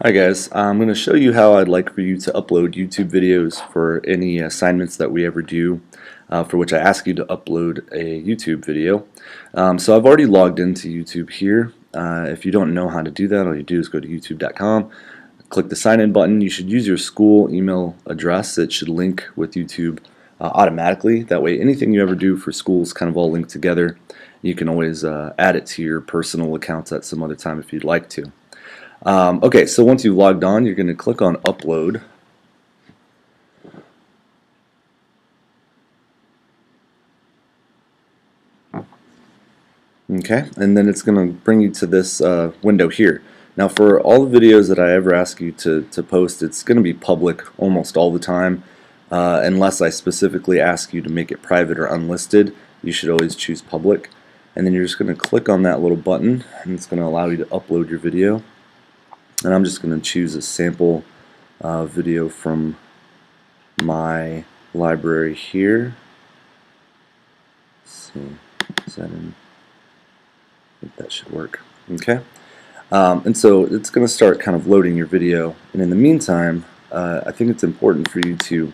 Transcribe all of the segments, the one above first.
Hi guys, I'm going to show you how I'd like for you to upload YouTube videos for any assignments that we ever do, for which I ask you to upload a YouTube video. So I've already logged into YouTube here. If you don't know how to do that, all you do is go to youtube.com, click the sign in button. You should use your school email address. It should link with YouTube automatically. That way anything you ever do for school is kind of all linked together. You can always add it to your personal accounts at some other time if you'd like to. Okay, so once you've logged on, you're going to click on Upload. Okay, and then it's going to bring you to this window here. Now for all the videos that I ever ask you to post, it's going to be public almost all the time, unless I specifically ask you to make it private or unlisted. You should always choose public. And then you're just going to click on that little button, and it's going to allow you to upload your video. And I'm just going to choose a sample video from my library here. Let's see, is that in? I think that should work. Okay, and so it's going to start kind of loading your video. And in the meantime, I think it's important for you to,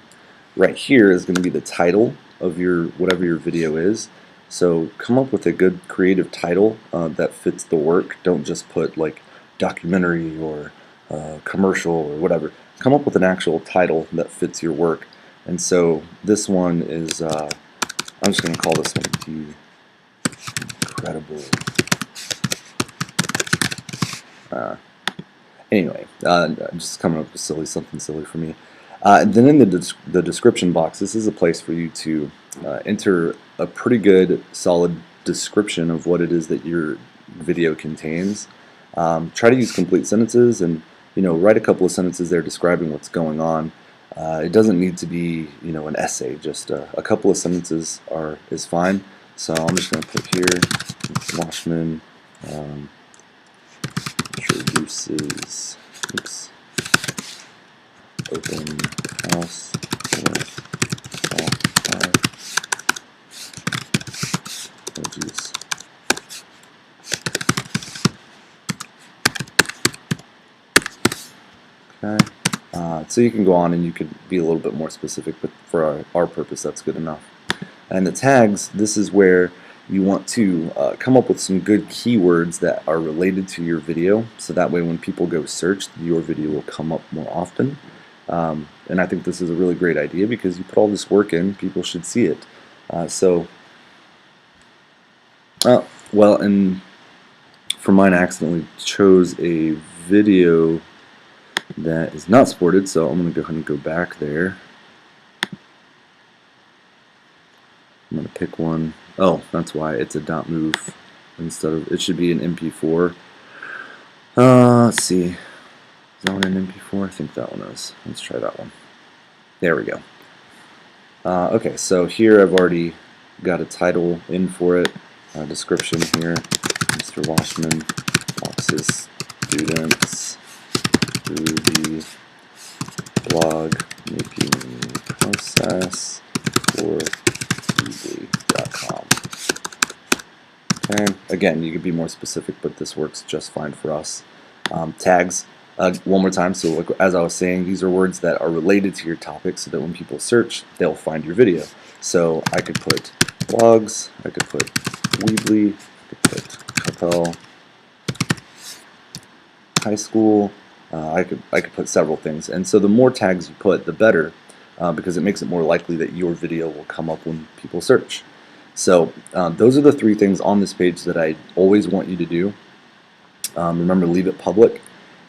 right here is going to be the title of your whatever your video is. So come up with a good creative title that fits the work. Don't just put like documentary or commercial or whatever. Come up with an actual title that fits your work. And so this one is, I'm just going to call this one The Incredible. Anyway, I'm just coming up with something silly for me. And then in the description box, this is a place for you to enter a pretty good, solid description of what it is that your video contains. Try to use complete sentences, and write a couple of sentences there describing what's going on. It doesn't need to be an essay. Just a couple of sentences is fine. So I'm just going to put here, Washman introduces open house for all apologies. Okay. So you can go on and you could be a little bit more specific, but for our purpose that's good enough. And the tags, this is where you want to come up with some good keywords that are related to your video, so that way when people go search, your video will come up more often. And I think this is a really great idea because you put all this work in, people should see it. Well, and for mine I accidentally chose a video that is not supported, so I'm going to go ahead and go back there. I'm going to pick one. Oh, that's why it's a .mov instead of, it should be an MP4. Let's see. Is that one an MP4? I think that one is. Let's try that one. There we go. Okay, so here I've already got a title in for it, description here. Mr. Washman walks his students through the blog making process for Weebly.com. Okay, again, you could be more specific, but this works just fine for us. Tags, one more time, so like, as I was saying, these are words that are related to your topic so that when people search, they'll find your video. So I could put blogs, I could put Weebly, I could put Capel High School, I could put several things. And so the more tags you put, the better, because it makes it more likely that your video will come up when people search. So those are the three things on this page that I always want you to do. Remember, leave it public.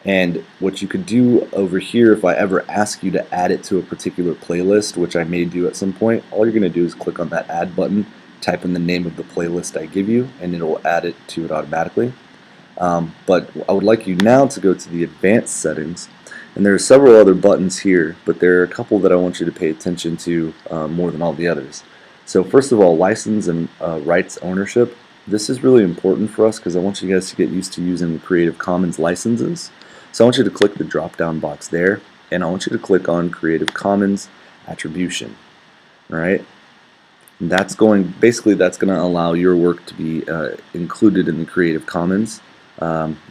And what you could do over here, if I ever ask you to add it to a particular playlist, which I may do at some point, all you're going to do is click on that add button, type in the name of the playlist I give you, and it'll add it to it automatically. But I would like you now to go to the advanced settings, and there are several other buttons here, but there are a couple that I want you to pay attention to more than all the others. So first of all, license and rights ownership. This is really important for us because I want you guys to get used to using Creative Commons licenses. So I want you to click the drop down box there, and I want you to click on Creative Commons Attribution. Alright? That's basically that's going to allow your work to be included in the Creative Commons,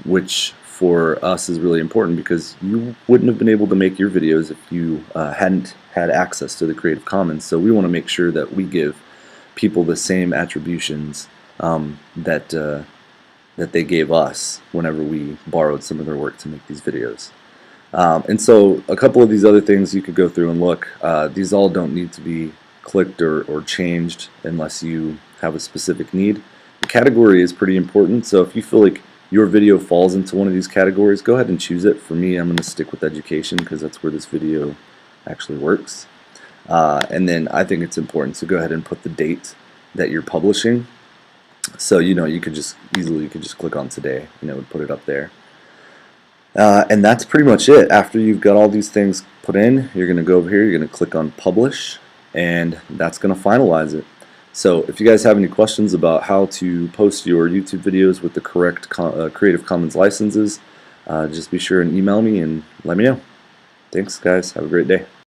which for us is really important because you wouldn't have been able to make your videos if you hadn't had access to the Creative Commons. So we want to make sure that we give people the same attributions that they gave us whenever we borrowed some of their work to make these videos. And so a couple of these other things you could go through and look. These all don't need to be clicked or changed unless you have a specific need. The category is pretty important, so if you feel like your video falls into one of these categories, go ahead and choose it. For me, I'm going to stick with education because that's where this video actually works. And then I think it's important to go ahead and put the date that you're publishing. So you could just easily click on today, and it would put it up there. And that's pretty much it. After you've got all these things put in, you're going to go over here, you're going to click on Publish, and that's going to finalize it. So if you guys have any questions about how to post your YouTube videos with the correct Creative Commons licenses, just be sure and email me and let me know. Thanks, guys. Have a great day.